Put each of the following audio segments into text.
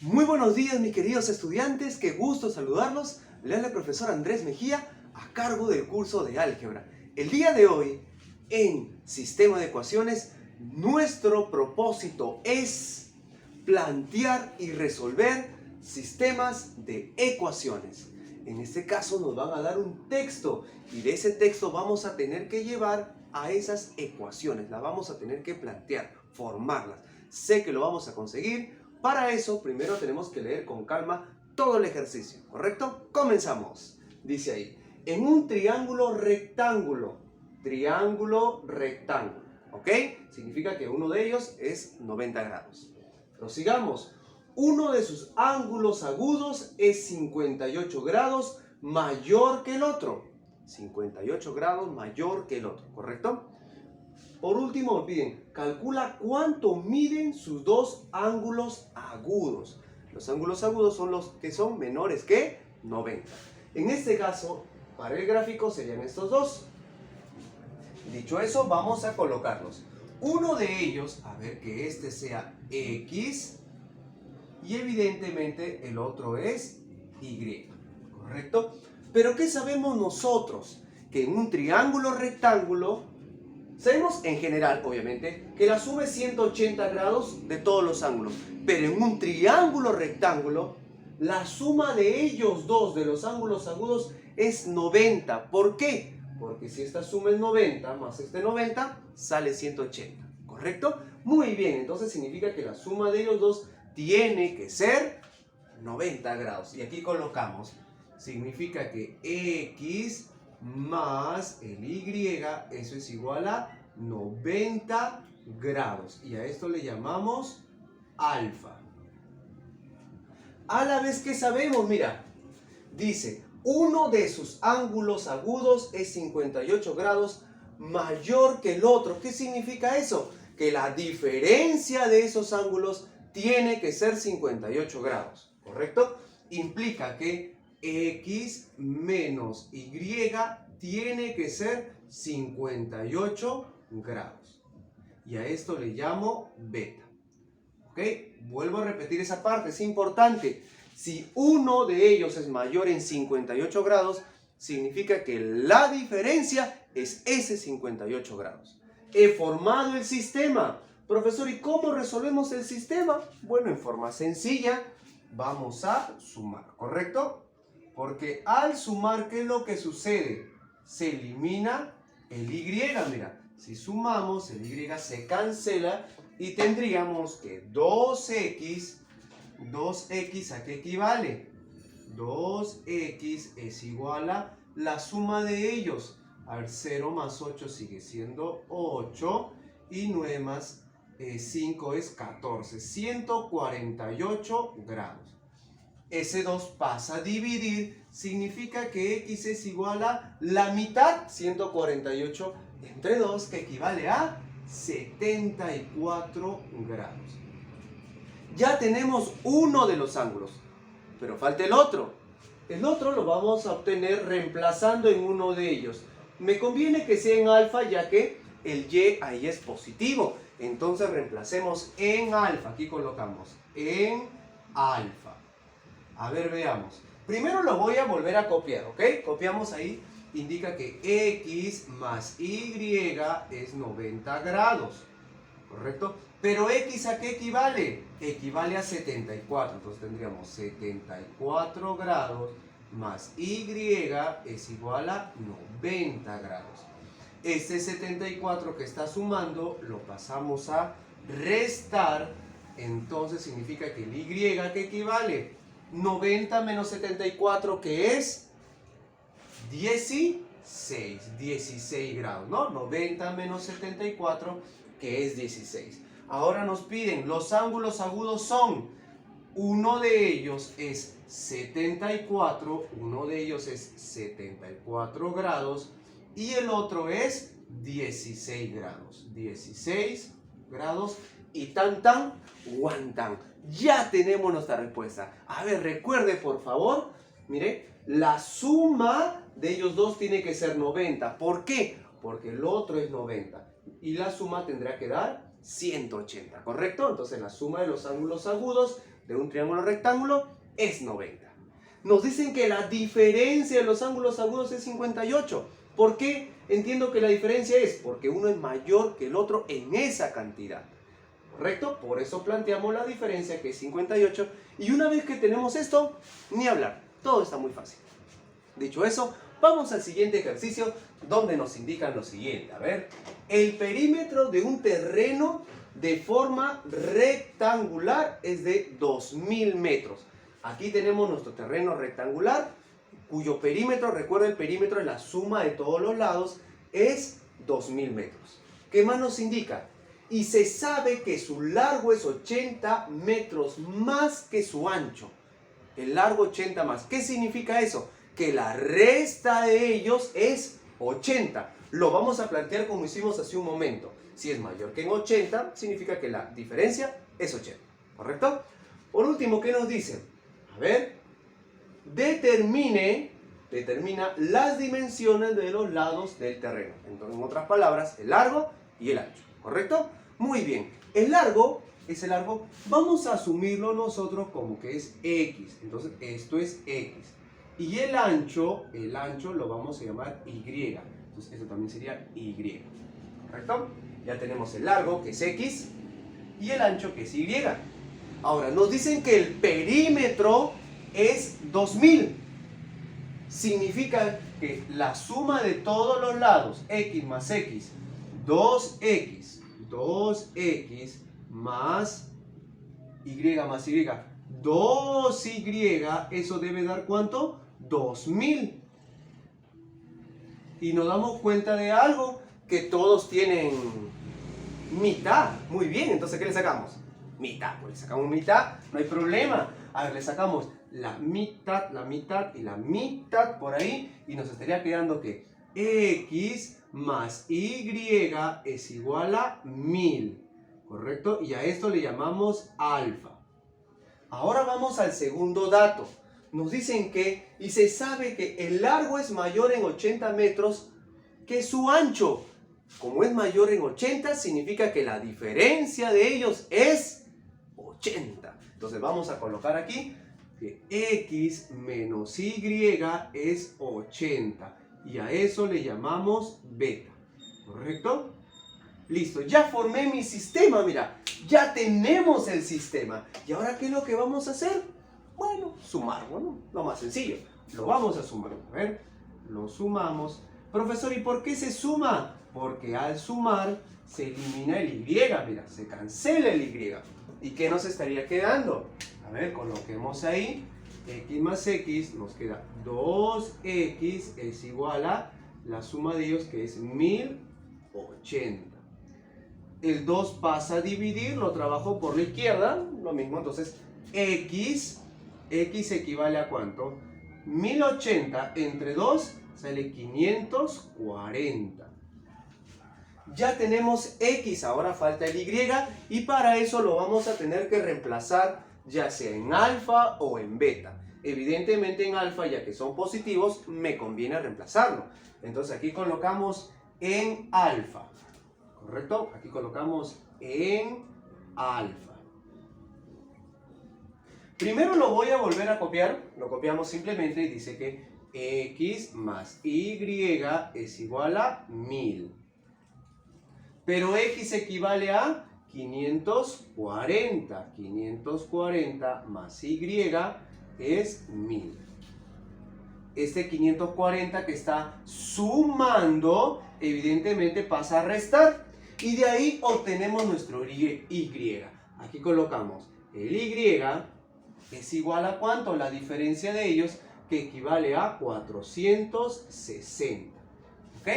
Muy buenos días, mis queridos estudiantes, qué gusto saludarlos. Le habla el profesor Andrés Mejía a cargo del curso de álgebra. El día de hoy, en Sistema de Ecuaciones, nuestro propósito es plantear y resolver sistemas de ecuaciones. En este caso nos van a dar un texto y de ese texto vamos a tener que llevar a esas ecuaciones. Las vamos a tener que plantear, formarlas. Sé que lo vamos a conseguir. Para eso, primero tenemos que leer con calma todo el ejercicio, ¿correcto? Comenzamos. Dice ahí, en un triángulo rectángulo, ¿ok? Significa que uno de ellos es 90 grados. Prosigamos. Uno de sus ángulos agudos es 58 grados mayor que el otro. 58 grados mayor que el otro, ¿correcto? Por último, piden, calcula cuánto miden sus dos ángulos agudos. Los ángulos agudos son los que son menores que 90. En este caso, para el gráfico serían estos dos. Dicho eso, vamos a colocarlos. Uno de ellos, a ver que este sea X, y evidentemente el otro es Y, ¿correcto? Pero ¿qué sabemos nosotros? Que en un triángulo rectángulo, sabemos en general, obviamente, que la suma es 180 grados de todos los ángulos. Pero en un triángulo rectángulo, la suma de ellos dos, de los ángulos agudos, es 90. ¿Por qué? Porque si esta suma es 90 más este 90, sale 180. ¿Correcto? Muy bien, entonces significa que la suma de ellos dos tiene que ser 90 grados. Y aquí colocamos, significa que X más el Y, eso es igual a 90 grados. Y a esto le llamamos alfa. A la vez que sabemos, mira, dice, uno de sus ángulos agudos es 58 grados mayor que el otro. ¿Qué significa eso? Que la diferencia de esos ángulos tiene que ser 58 grados, ¿correcto? Implica que X menos Y tiene que ser 58 grados. Y a esto le llamo beta. ¿Ok? Vuelvo a repetir esa parte, es importante. Si uno de ellos es mayor en 58 grados, significa que la diferencia es ese 58 grados. He formado el sistema. Profesor, ¿y cómo resolvemos el sistema? Bueno, en forma sencilla, vamos a sumar, ¿correcto? Porque al sumar, ¿qué es lo que sucede? Se elimina el Y, mira. Si sumamos, el Y se cancela y tendríamos que 2X, ¿a qué equivale? 2X es igual a la suma de ellos. A ver, 0 más 8 sigue siendo 8 y 9 más 5 es 14, 148 grados. Ese 2 pasa a dividir, significa que X es igual a la mitad, 148 entre 2, que equivale a 74 grados. Ya tenemos uno de los ángulos, pero falta el otro. El otro lo vamos a obtener reemplazando en uno de ellos. Me conviene que sea en alfa, ya que el Y ahí es positivo. Entonces reemplacemos en alfa. Aquí colocamos en alfa. A ver, veamos. Primero lo voy a volver a copiar, ¿ok? Copiamos ahí. Indica que X más Y es 90 grados. ¿Correcto? Pero X ¿a qué equivale? Equivale a 74. Entonces tendríamos 74 grados más Y es igual a 90 grados. Este 74 que está sumando lo pasamos a restar. Entonces significa que el Y ¿qué equivale? 90 menos 74, que es 16 grados, ¿no? 90 menos 74, que es 16. Ahora nos piden, los ángulos agudos son, uno de ellos es 74, uno de ellos es 74 grados y el otro es 16 grados. 16 grados y tan, guantán. Ya tenemos nuestra respuesta. A ver, recuerde por favor, mire, la suma de ellos dos tiene que ser 90. ¿Por qué? Porque el otro es 90. Y la suma tendrá que dar 180, ¿correcto? Entonces la suma de los ángulos agudos de un triángulo rectángulo es 90. Nos dicen que la diferencia de los ángulos agudos es 58. ¿Por qué entiendo que la diferencia es? Porque uno es mayor que el otro en esa cantidad, ¿correcto? Por eso planteamos la diferencia, que es 58. Y una vez que tenemos esto, ni hablar, todo está muy fácil. Dicho eso, vamos al siguiente ejercicio, donde nos indican lo siguiente. A ver, el perímetro de un terreno de forma rectangular es de 2000 metros. Aquí tenemos nuestro terreno rectangular, cuyo perímetro, recuerda, el perímetro es la suma de todos los lados, es 2000 metros. ¿Qué más nos indica? Y se sabe que su largo es 80 metros más que su ancho. El largo 80 más. ¿Qué significa eso? Que la resta de ellos es 80. Lo vamos a plantear como hicimos hace un momento. Si es mayor que en 80, significa que la diferencia es 80. ¿Correcto? Por último, ¿qué nos dice? A ver, determina las dimensiones de los lados del terreno. Entonces, en otras palabras, el largo y el ancho. ¿Correcto? Muy bien. El largo, ese largo, vamos a asumirlo nosotros como que es X. Entonces, esto es X. Y el ancho lo vamos a llamar Y. Entonces, eso también sería Y. ¿Correcto? Ya tenemos el largo, que es X, y el ancho, que es Y. Ahora, nos dicen que el perímetro es 2000. Significa que la suma de todos los lados, X más X, 2X más Y más Y, 2Y, eso debe dar ¿cuánto? 2000. Y nos damos cuenta de algo, que todos tienen mitad. Muy bien, entonces ¿qué le sacamos? Mitad. Pues le sacamos mitad, no hay problema. A ver, le sacamos la mitad y la mitad por ahí, y nos estaría quedando que X más Y es igual a 1000. ¿Correcto? Y a esto le llamamos alfa. Ahora vamos al segundo dato. Nos dicen que, y se sabe que el largo es mayor en 80 metros que su ancho. Como es mayor en 80, significa que la diferencia de ellos es 80. Entonces vamos a colocar aquí que X menos Y es 80. Y a eso le llamamos beta. ¿Correcto? Listo, ya formé mi sistema, mira. Ya tenemos el sistema. ¿Y ahora qué es lo que vamos a hacer? Bueno, sumar, bueno, lo más sencillo. Lo vamos a sumar. A ver, lo sumamos. Profesor, ¿y por qué se suma? Porque al sumar se elimina el Y, mira, se cancela el Y. ¿Y qué nos estaría quedando? A ver, coloquemos ahí. X más X nos queda 2X es igual a la suma de ellos, que es 1080. El 2 pasa a dividir, lo trabajo por la izquierda, lo mismo, entonces X equivale a ¿cuánto? 1080 entre 2 sale 540. Ya tenemos X, ahora falta el Y, y para eso lo vamos a tener que reemplazar ya sea en alfa o en beta. Evidentemente en alfa, ya que son positivos, me conviene reemplazarlo. Entonces aquí colocamos en alfa. ¿Correcto? Aquí colocamos en alfa. Primero lo voy a volver a copiar. Lo copiamos simplemente y dice que X más Y es igual a 1000. Pero X equivale a 540. 540 más Y es 1000. Este 540 que está sumando, evidentemente pasa a restar. Y de ahí obtenemos nuestro Y. Aquí colocamos el Y es igual a ¿cuánto? La diferencia de ellos, que equivale a 460. ¿Ok?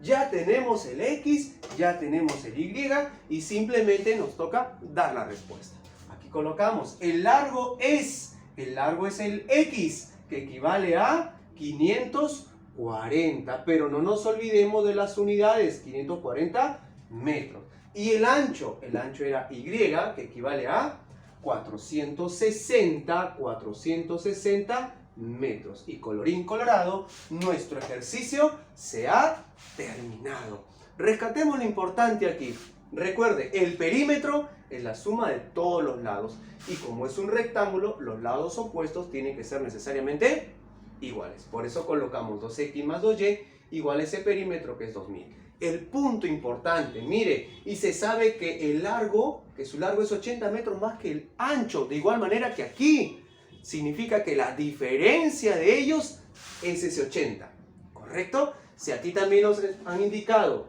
Ya tenemos el X, ya tenemos el Y, y simplemente nos toca dar la respuesta. Aquí colocamos el largo es el X, que equivale a 540, pero no nos olvidemos de las unidades, 540 metros. Y el ancho era Y, que equivale a 460 metros. Y colorín colorado, nuestro ejercicio se ha terminado. Rescatemos lo importante aquí. Recuerde, el perímetro es la suma de todos los lados. Y como es un rectángulo, los lados opuestos tienen que ser necesariamente iguales. Por eso colocamos 2x más 2y igual a ese perímetro que es 2000. El punto importante, mire, y se sabe que el largo, que su largo es 80 metros más que el ancho, de igual manera que aquí. Significa que la diferencia de ellos es ese 80, ¿correcto? Si aquí también nos han indicado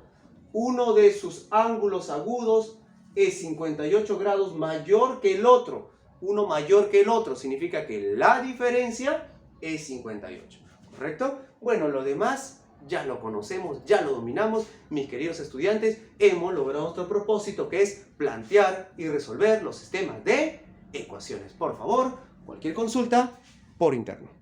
uno de sus ángulos agudos es 58 grados mayor que el otro, uno mayor que el otro, significa que la diferencia es 58, ¿correcto? Bueno, lo demás ya lo conocemos, ya lo dominamos, mis queridos estudiantes, hemos logrado nuestro propósito, que es plantear y resolver los sistemas de ecuaciones. Por favor, cualquier consulta por interno.